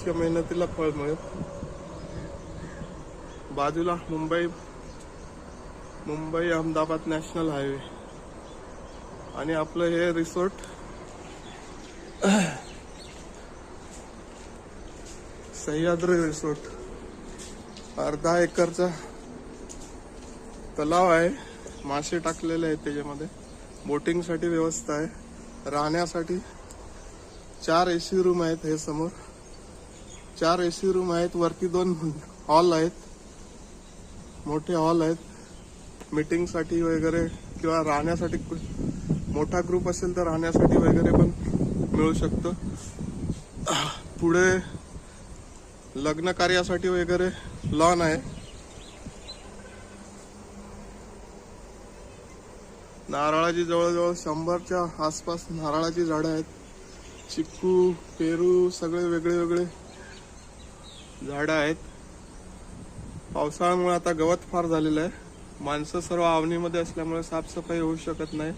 वर्षीय मेहनतीला फळ मिळेल. बाजूला मुंबई अहमदाबाद नॅशनल हायवे आणि आपलं हे रिसॉर्ट सह्याद्री रिसॉर्ट. अर्धा एकरचा तलाव आहे, मासे टाकलेले आहेत त्याच्यामध्ये. बोटिंग साठी व्यवस्था आहे. राहण्यासाठी 4 AC रूम आहेत. हे समोर 4 AC रूम आहेत. वरती 2 हॉल आहेत, मोठे हॉल आहेत. मीटिंग साठी वगैरे किंवा राहण्यासाठी मोठा ग्रुप असेल तर राहण्यासाठी वगैरे पण मिळू शकतं. पुढे लग्न कार्यासाठी वगैरे लॉन आहे. नारळाची जवळजवळ 100च्या आसपास नारळाची झाडं आहेत. चिक्कू, पेरू सगळे वेगळे वेगळे झाडं आहेत. पावसाळ्यामुळे आता गवत फार झालेलं आहे. माणसं सर्व आवणीमध्ये असल्यामुळे साफसफाई होऊ शकत नाही.